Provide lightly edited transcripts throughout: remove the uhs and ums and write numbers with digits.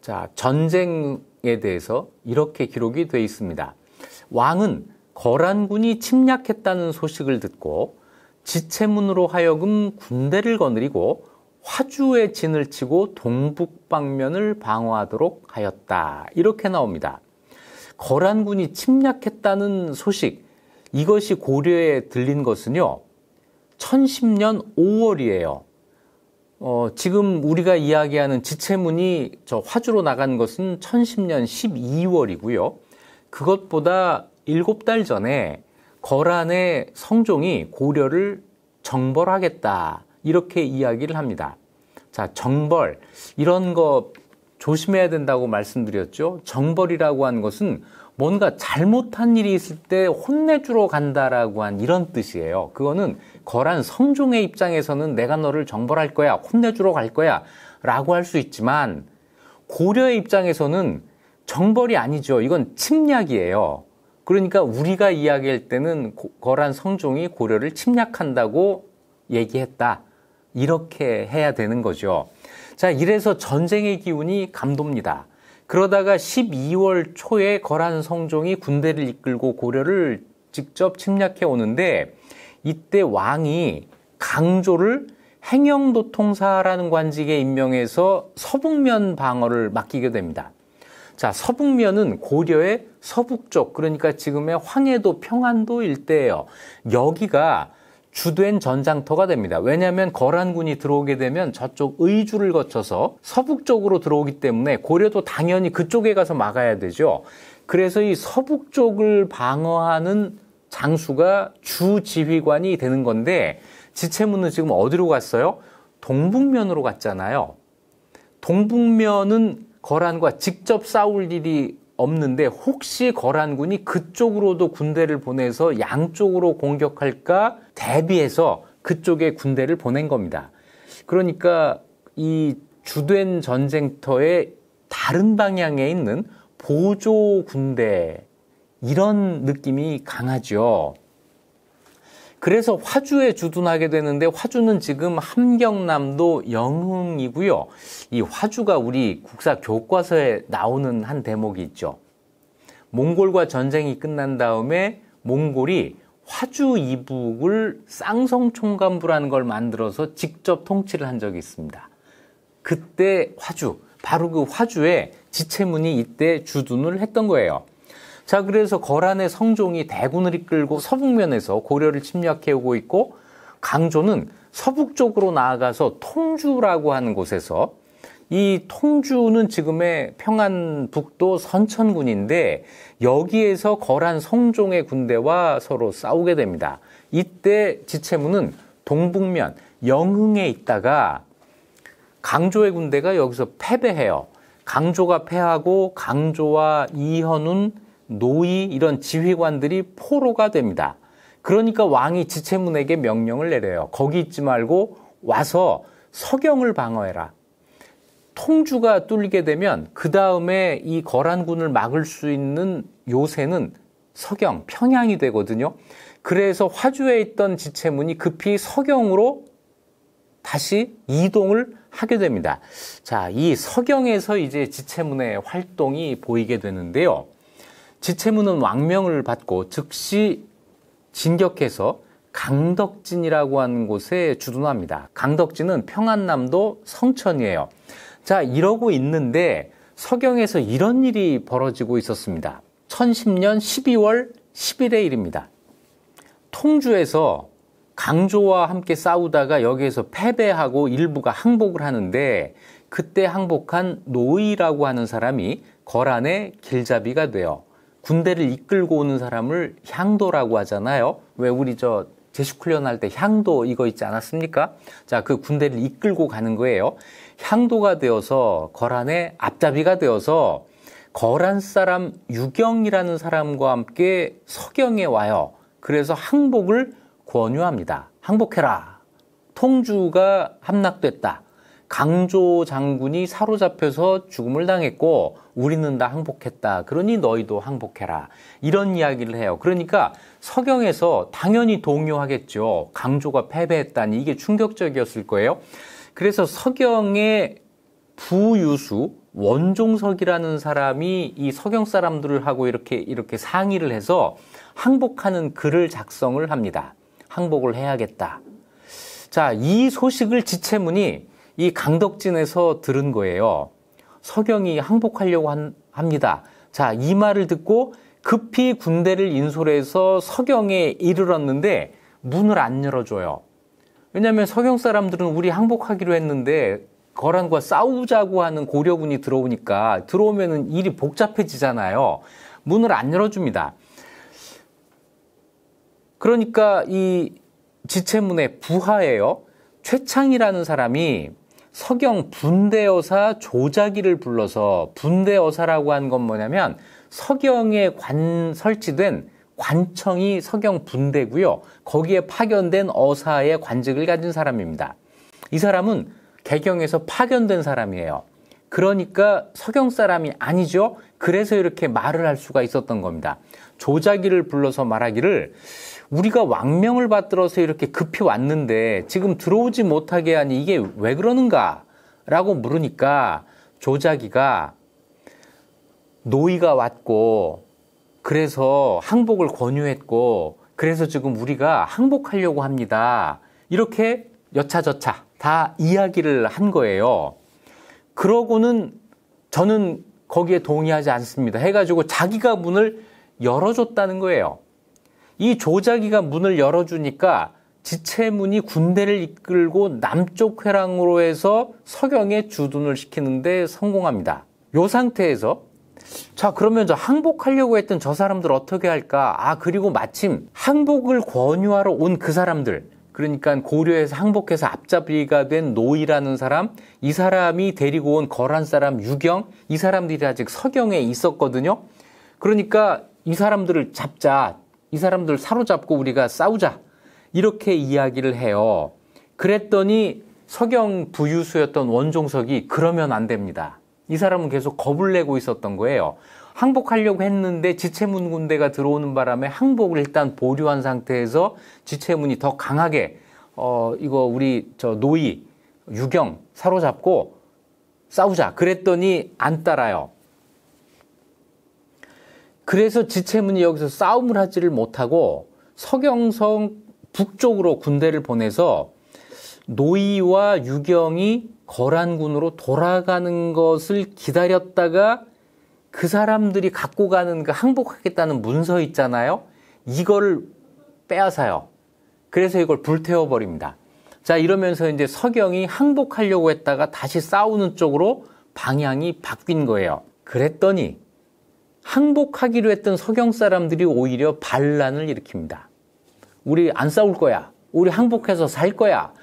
자, 전쟁에 대해서 이렇게 기록이 되어 있습니다. 왕은 거란군이 침략했다는 소식을 듣고 지체문으로 하여금 군대를 거느리고 화주에 진을 치고 동북 방면을 방어하도록 하였다. 이렇게 나옵니다. 거란군이 침략했다는 소식, 이것이 고려에 들린 것은요, 1010년 5월이에요. 지금 우리가 이야기하는 지체문이 저 화주로 나간 것은 1010년 12월이고요. 그것보다 7달 전에 거란의 성종이 고려를 정벌하겠다. 이렇게 이야기를 합니다. 자, 정벌. 이런 거 조심해야 된다고 말씀드렸죠. 정벌이라고 한 것은 뭔가 잘못한 일이 있을 때 혼내주러 간다라고 한 이런 뜻이에요. 그거는 거란 성종의 입장에서는 내가 너를 정벌할 거야, 혼내주러 갈 거야 라고 할 수 있지만 고려의 입장에서는 정벌이 아니죠. 이건 침략이에요. 그러니까 우리가 이야기할 때는 거란 성종이 고려를 침략한다고 얘기했다. 이렇게 해야 되는 거죠. 자, 이래서 전쟁의 기운이 감돕니다. 그러다가 12월 초에 거란 성종이 군대를 이끌고 고려를 직접 침략해 오는데 이때 왕이 강조를 행영도통사라는 관직에 임명해서 서북면 방어를 맡기게 됩니다. 자, 서북면은 고려의 서북쪽, 그러니까 지금의 황해도, 평안도 일대예요. 여기가 주된 전장터가 됩니다. 왜냐하면 거란군이 들어오게 되면 저쪽 의주를 거쳐서 서북쪽으로 들어오기 때문에 고려도 당연히 그쪽에 가서 막아야 되죠. 그래서 이 서북쪽을 방어하는 장수가 주지휘관이 되는 건데 지체문은 지금 어디로 갔어요? 동북면으로 갔잖아요. 동북면은 거란과 직접 싸울 일이 없는데 혹시 거란군이 그쪽으로도 군대를 보내서 양쪽으로 공격할까 대비해서 그쪽에 군대를 보낸 겁니다. 그러니까 이 주된 전쟁터의 다른 방향에 있는 보조 군대, 이런 느낌이 강하죠. 그래서 화주에 주둔하게 되는데 화주는 지금 함경남도 영흥이고요. 이 화주가 우리 국사 교과서에 나오는 한 대목이 있죠. 몽골과 전쟁이 끝난 다음에 몽골이 화주 이북을 쌍성총감부라는 걸 만들어서 직접 통치를 한 적이 있습니다. 그때 화주, 바로 그 화주에 지체문이 이때 주둔을 했던 거예요. 자, 그래서 거란의 성종이 대군을 이끌고 서북면에서 고려를 침략해 오고 있고 강조는 서북쪽으로 나아가서 통주라고 하는 곳에서, 이 통주는 지금의 평안북도 선천군인데 여기에서 거란 성종의 군대와 서로 싸우게 됩니다. 이때 지체문은 동북면 영흥에 있다가 강조의 군대가 여기서 패배해요. 강조가 패하고 강조와 이현운, 노이 이런 지휘관들이 포로가 됩니다. 그러니까 왕이 지체문에게 명령을 내려요. 거기 있지 말고 와서 서경을 방어해라. 통주가 뚫리게 되면 그 다음에 이 거란군을 막을 수 있는 요새는 서경, 평양이 되거든요. 그래서 화주에 있던 지체문이 급히 서경으로 다시 이동을 하게 됩니다. 자, 이 서경에서 이제 지체문의 활동이 보이게 되는데요. 지체문은 왕명을 받고 즉시 진격해서 강덕진이라고 하는 곳에 주둔합니다. 강덕진은 평안남도 성천이에요. 자, 이러고 있는데 서경에서 이런 일이 벌어지고 있었습니다. 1010년 12월 10일의 일입니다. 통주에서 강조와 함께 싸우다가 여기에서 패배하고 일부가 항복을 하는데 그때 항복한 노이라고 하는 사람이 거란의 길잡이가 돼요. 군대를 이끌고 오는 사람을 향도라고 하잖아요. 왜 우리 제식훈련 할 때 향도 이거 있지 않았습니까? 자, 그 군대를 이끌고 가는 거예요. 향도가 되어서 거란의 앞잡이가 되어서 거란 사람 유경이라는 사람과 함께 서경에 와요. 그래서 항복을 권유합니다. 항복해라. 통주가 함락됐다. 강조 장군이 사로잡혀서 죽음을 당했고 우리는 다 항복했다. 그러니 너희도 항복해라. 이런 이야기를 해요. 그러니까 서경에서 당연히 동요하겠죠. 강조가 패배했다니 이게 충격적이었을 거예요. 그래서 서경의 부유수 원종석이라는 사람이 이 서경 사람들하고 이렇게 상의를 해서 항복하는 글을 작성을 합니다. 항복을 해야겠다. 자, 이 소식을 지체문이 이 강덕진에서 들은 거예요. 서경이 항복하려고 합니다. 자, 이 말을 듣고 급히 군대를 인솔해서 서경에 이르렀는데 문을 안 열어줘요. 왜냐하면 서경 사람들은 우리 항복하기로 했는데 거란과 싸우자고 하는 고려군이 들어오니까 들어오면은 일이 복잡해지잖아요. 문을 안 열어줍니다. 그러니까 이 지체문의 부하예요. 최창이라는 사람이 서경 분대여사 조자기를 불러서, 분대여사라고 한 건 뭐냐면 서경에 설치된 관청이 서경 분대고요. 거기에 파견된 어사의 관직을 가진 사람입니다. 이 사람은 개경에서 파견된 사람이에요. 그러니까 서경 사람이 아니죠. 그래서 이렇게 말을 할 수가 있었던 겁니다. 조자기를 불러서 말하기를 우리가 왕명을 받들어서 이렇게 급히 왔는데 지금 들어오지 못하게 하니 이게 왜 그러는가? 라고 물으니까 조자기가 노이가 왔고 그래서 항복을 권유했고 그래서 지금 우리가 항복하려고 합니다. 이렇게 여차저차 다 이야기를 한 거예요. 그러고는 저는 거기에 동의하지 않습니다. 해가지고 자기가 문을 열어줬다는 거예요. 이 조자기가 문을 열어주니까 지체문이 군대를 이끌고 남쪽 회랑으로 해서 서경에 주둔을 시키는데 성공합니다. 이 상태에서 자, 그러면 저 항복하려고 했던 저 사람들 어떻게 할까? 아, 그리고 마침 항복을 권유하러 온 그 사람들, 그러니까 고려에서 항복해서 앞잡이가 된 노이라는 사람, 이 사람이 데리고 온 거란 사람 유경, 이 사람들이 아직 서경에 있었거든요. 그러니까 이 사람들을 잡자, 이 사람들 사로잡고 우리가 싸우자, 이렇게 이야기를 해요. 그랬더니 서경 부유수였던 원종석이 그러면 안 됩니다. 이 사람은 계속 겁을 내고 있었던 거예요. 항복하려고 했는데 지체문 군대가 들어오는 바람에 항복을 일단 보류한 상태에서 지체문이 더 강하게 이거 우리 저 노이, 유경 사로잡고 싸우자. 그랬더니 안 따라요. 그래서 지체문이 여기서 싸움을 하지를 못하고 서경성 북쪽으로 군대를 보내서 노이와 유경이 거란군으로 돌아가는 것을 기다렸다가 그 사람들이 갖고 가는 그 항복하겠다는 문서 있잖아요. 이걸 빼앗아요. 그래서 이걸 불태워버립니다. 자, 이러면서 이제 서경이 항복하려고 했다가 다시 싸우는 쪽으로 방향이 바뀐 거예요. 그랬더니 항복하기로 했던 서경 사람들이 오히려 반란을 일으킵니다. 우리 안 싸울 거야. 우리 항복해서 살 거야.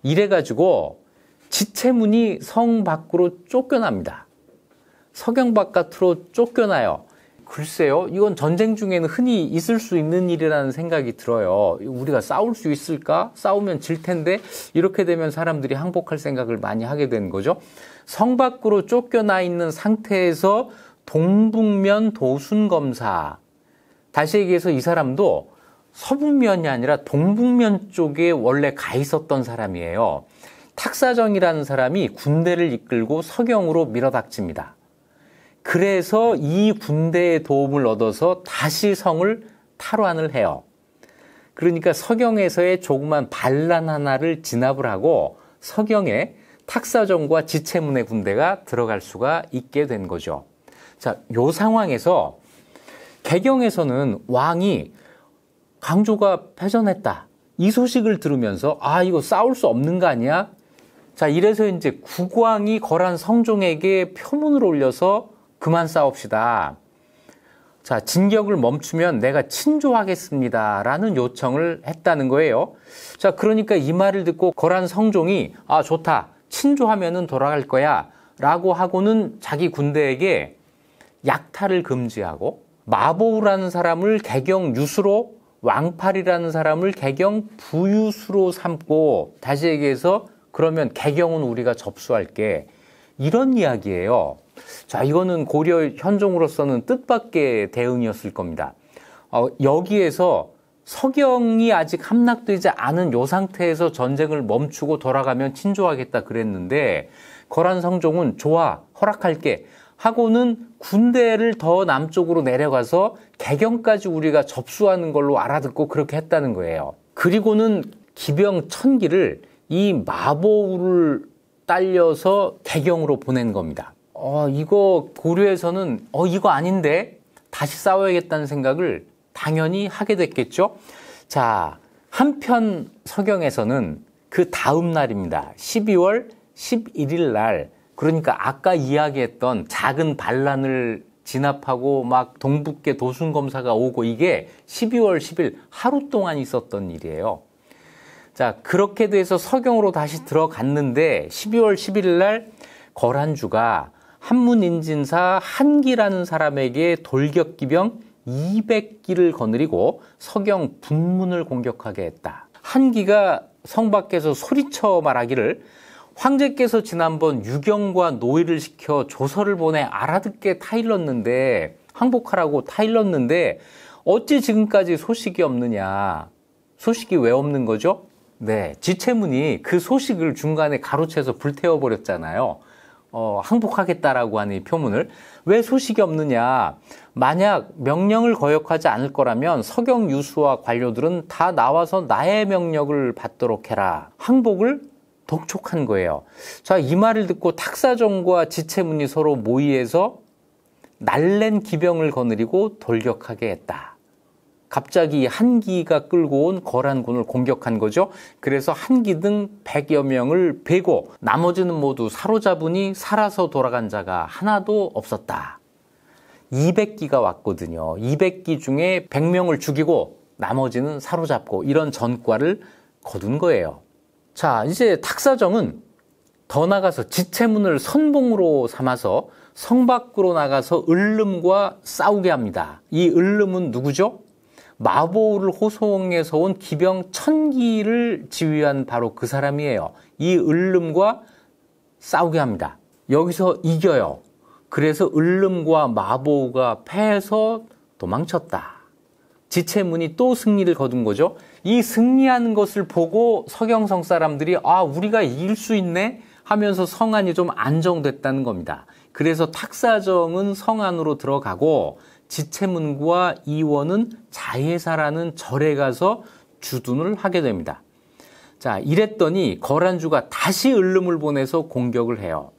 이래가지고 지체문이 성 밖으로 쫓겨납니다. 서경 바깥으로 쫓겨나요. 글쎄요, 이건 전쟁 중에는 흔히 있을 수 있는 일이라는 생각이 들어요. 우리가 싸울 수 있을까? 싸우면 질 텐데 이렇게 되면 사람들이 항복할 생각을 많이 하게 되는 거죠. 성 밖으로 쫓겨나 있는 상태에서 동북면 도순검사, 다시 얘기해서 이 사람도 서북면이 아니라 동북면 쪽에 원래 가 있었던 사람이에요. 탁사정이라는 사람이 군대를 이끌고 서경으로 밀어닥칩니다. 그래서 이 군대의 도움을 얻어서 다시 성을 탈환을 해요. 그러니까 서경에서의 조그만 반란 하나를 진압을 하고 서경에 탁사정과 지체문의 군대가 들어갈 수가 있게 된 거죠. 자, 요 상황에서 개경에서는 왕이 강조가 패전했다, 이 소식을 들으면서 아, 이거 싸울 수 없는 거 아니야? 자, 이래서 이제 국왕이 거란 성종에게 표문을 올려서 그만 싸웁시다. 자, 진격을 멈추면 내가 친조하겠습니다. 라는 요청을 했다는 거예요. 자, 그러니까 이 말을 듣고 거란 성종이 아, 좋다. 친조하면은 돌아갈 거야. 라고 하고는 자기 군대에게 약탈을 금지하고 마보우라는 사람을 개경 유수로, 왕팔이라는 사람을 개경 부유수로 삼고, 다시 얘기해서 그러면 개경은 우리가 접수할게, 이런 이야기예요. 자, 이거는 고려 현종으로서는 뜻밖의 대응이었을 겁니다. 여기에서 서경이 아직 함락되지 않은 요 상태에서 전쟁을 멈추고 돌아가면 친조하겠다 그랬는데 거란 성종은 좋아, 허락할게 하고는 군대를 더 남쪽으로 내려가서 개경까지 우리가 접수하는 걸로 알아듣고 그렇게 했다는 거예요. 그리고는 기병 1000기를 이 마보우를 딸려서 개경으로 보낸 겁니다. 이거 고려에서는 이거 아닌데 다시 싸워야겠다는 생각을 당연히 하게 됐겠죠. 자, 한편 서경에서는 그 다음 날입니다. 12월 11일 날, 그러니까 아까 이야기했던 작은 반란을 진압하고 막 동북계 도순검사가 오고 이게 12월 10일 하루 동안 있었던 일이에요. 자, 그렇게 돼서 서경으로 다시 들어갔는데 12월 11일 날 거란주가 한문인진사 한기라는 사람에게 돌격기병 200기를 거느리고 서경 북문을 공격하게 했다. 한기가 성 밖에서 소리쳐 말하기를 황제께서 지난번 유경과 노의를 시켜 조서를 보내 알아듣게 타일렀는데 항복하라고 타일렀는데 어찌 지금까지 소식이 없느냐. 소식이 왜 없는 거죠? 네, 지체문이 그 소식을 중간에 가로채서 불태워버렸잖아요. 항복하겠다라고 하는 이 표문을. 왜 소식이 없느냐. 만약 명령을 거역하지 않을 거라면 서경 유수와 관료들은 다 나와서 나의 명령을 받도록 해라. 항복을 독촉한 거예요. 자, 이 말을 듣고 탁사정과 지체문이 서로 모의해서 날랜 기병을 거느리고 돌격하게 했다. 갑자기 한기가 끌고 온 거란군을 공격한 거죠. 그래서 한기 등 100여 명을 베고 나머지는 모두 사로잡으니 살아서 돌아간 자가 하나도 없었다. 200기가 왔거든요. 200기 중에 100명을 죽이고 나머지는 사로잡고 이런 전과를 거둔 거예요. 자, 이제 탁사정은 더 나가서 지체문을 선봉으로 삼아서 성 밖으로 나가서 을름과 싸우게 합니다. 이 을름은 누구죠? 마보우를 호송해서 온 기병 1000기를 지휘한 바로 그 사람이에요. 이 을름과 싸우게 합니다. 여기서 이겨요. 그래서 을름과 마보우가 패해서 도망쳤다. 지체문이 또 승리를 거둔 거죠. 이 승리하는 것을 보고 서경성 사람들이 우리가 이길 수 있네 하면서 성안이 좀 안정됐다는 겁니다. 그래서 탁사정은 성안으로 들어가고 지체문과 이원은 자예사라는 절에 가서 주둔을 하게 됩니다. 자, 이랬더니 거란주가 다시 을름을 보내서 공격을 해요.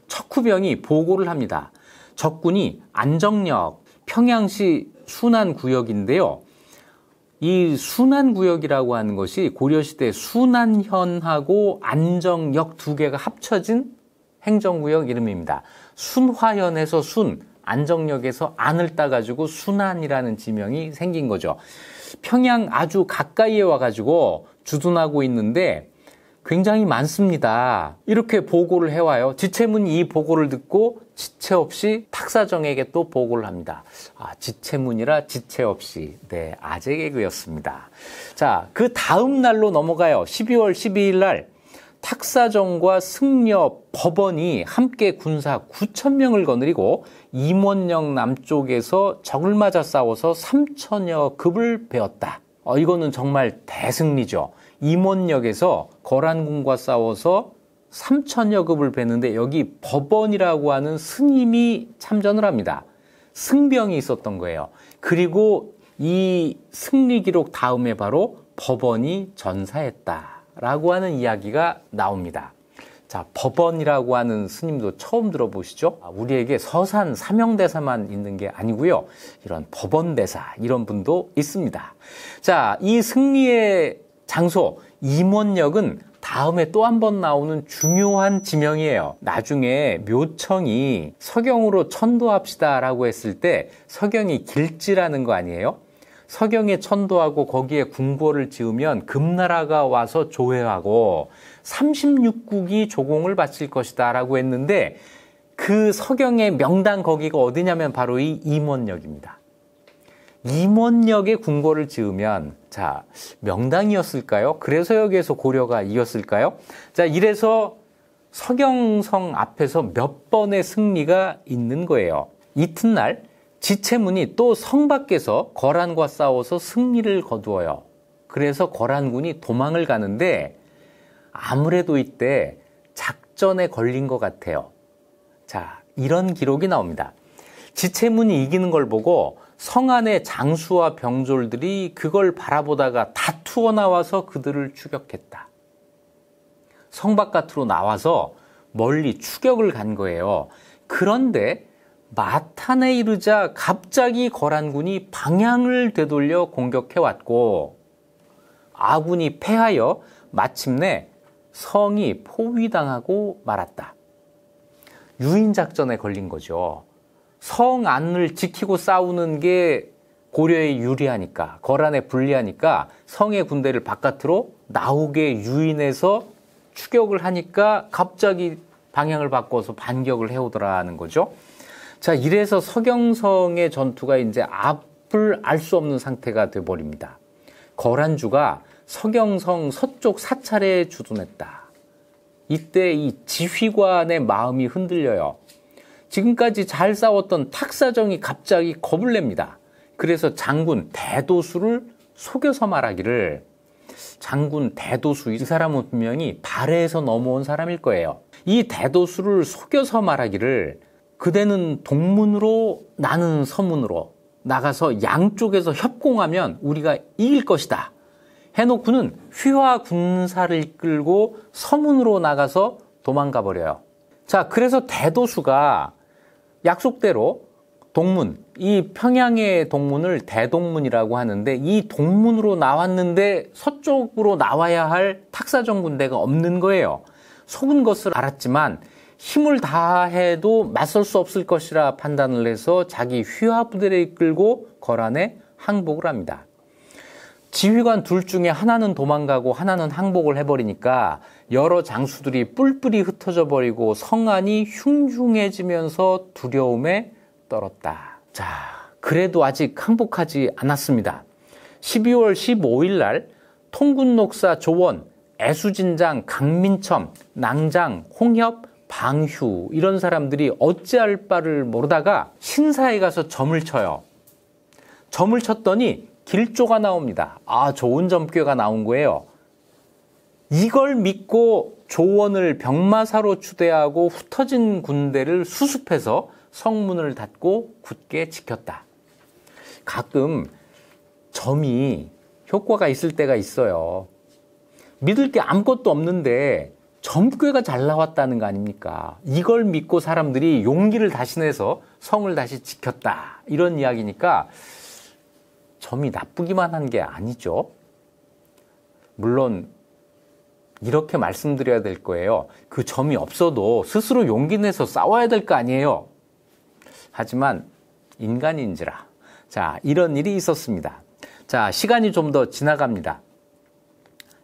척후병이 보고를 합니다. 적군이 안정역, 평양시 순안구역인데요. 이 순안구역이라고 하는 것이 고려시대 순안현하고 안정역 두 개가 합쳐진 행정구역 이름입니다. 순화현에서 순, 안정역에서 안을 따가지고 순안이라는 지명이 생긴 거죠. 평양 아주 가까이에 와가지고 주둔하고 있는데 굉장히 많습니다. 이렇게 보고를 해와요. 지체문이 이 보고를 듣고 지체 없이 탁사정에게 또 보고를 합니다. 지체문이라 지체 없이. 네, 아재 개그였습니다. 자, 그 다음 날로 넘어가요. 12월 12일 날 탁사정과 승려, 법원이 함께 군사 9,000명을 거느리고 임원역 남쪽에서 적을 맞아 싸워서 3,000여 급을 베었다. 이거는 정말 대승리죠. 임원역에서 거란군과 싸워서 3,000여 급을 베는데 여기 법원이라고 하는 스님이 참전을 합니다. 승병이 있었던 거예요. 그리고 이 승리 기록 다음에 바로 법원이 전사했다라고 하는 이야기가 나옵니다. 자, 법원이라고 하는 스님도 처음 들어보시죠? 우리에게 서산 사명대사만 있는 게 아니고요. 이런 법원대사 이런 분도 있습니다. 자, 이 승리의 장소 임원역은 다음에 또 한 번 나오는 중요한 지명이에요. 나중에 묘청이 서경으로 천도합시다라고 했을 때 서경이 길지라는 거 아니에요? 서경에 천도하고 거기에 궁궐을 지으면 금나라가 와서 조회하고 36국이 조공을 바칠 것이다 라고 했는데 그 서경의 명당 거기가 어디냐면 바로 이 임원역입니다. 임원역에 궁궐을 지으면 자, 명당이었을까요? 그래서 여기에서 고려가 이겼을까요? 자, 이래서 서경성 앞에서 몇 번의 승리가 있는 거예요. 이튿날 지체문이 또 성 밖에서 거란과 싸워서 승리를 거두어요. 그래서 거란군이 도망을 가는데 아무래도 이때 작전에 걸린 것 같아요. 자, 이런 기록이 나옵니다. 지체문이 이기는 걸 보고 성 안의 장수와 병졸들이 그걸 바라보다가 다 튀어나와서 그들을 추격했다. 성 바깥으로 나와서 멀리 추격을 간 거예요. 그런데 마탄에 이르자 갑자기 거란군이 방향을 되돌려 공격해 왔고 아군이 패하여 마침내 성이 포위당하고 말았다. 유인작전에 걸린 거죠. 성 안을 지키고 싸우는 게 고려에 유리하니까, 거란에 불리하니까 성의 군대를 바깥으로 나오게 유인해서 추격을 하니까 갑자기 방향을 바꿔서 반격을 해오더라는 거죠. 자, 이래서 서경성의 전투가 이제 앞을 알 수 없는 상태가 돼버립니다. 거란주가 서경성 서쪽 사찰에 주둔했다. 이때 이 지휘관의 마음이 흔들려요. 지금까지 잘 싸웠던 탁사정이 갑자기 겁을 냅니다. 그래서 장군 대도수를 속여서 말하기를, 장군 대도수, 이 사람은 분명히 발해에서 넘어온 사람일 거예요. 이 대도수를 속여서 말하기를, 그대는 동문으로 나는 서문으로 나가서 양쪽에서 협공하면 우리가 이길 것이다 해놓고는 휘하 군사를 이끌고 서문으로 나가서 도망가 버려요. 자, 그래서 대도수가 약속대로 동문, 이 평양의 동문을 대동문이라고 하는데, 이 동문으로 나왔는데 서쪽으로 나와야 할 탁사정 군대가 없는 거예요. 속은 것을 알았지만 힘을 다해도 맞설 수 없을 것이라 판단을 해서 자기 휘하 부대를 이끌고 거란에 항복을 합니다. 지휘관 둘 중에 하나는 도망가고 하나는 항복을 해버리니까 여러 장수들이 뿔뿔이 흩어져 버리고 성안이 흉흉해지면서 두려움에 떨었다. 자, 그래도 아직 항복하지 않았습니다. 12월 15일 날 통군녹사 조원, 애수진장, 강민첨, 낭장, 홍협, 방휴 이런 사람들이 어찌할 바를 모르다가 신사에 가서 점을 쳐요. 점을 쳤더니 길조가 나옵니다. 아, 좋은 점괘가 나온 거예요. 이걸 믿고 조원을 병마사로 추대하고 흩어진 군대를 수습해서 성문을 닫고 굳게 지켰다. 가끔 점이 효과가 있을 때가 있어요. 믿을 게 아무것도 없는데 점괘가 잘 나왔다는 거 아닙니까? 이걸 믿고 사람들이 용기를 다시 내서 성을 다시 지켰다. 이런 이야기니까 점이 나쁘기만 한 게 아니죠. 물론 이렇게 말씀드려야 될 거예요. 그 점이 없어도 스스로 용기 내서 싸워야 될 거 아니에요. 하지만 인간인지라. 자, 이런 일이 있었습니다. 자, 시간이 좀 더 지나갑니다.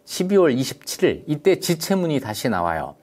12월 27일 이때 지체문이 다시 나와요.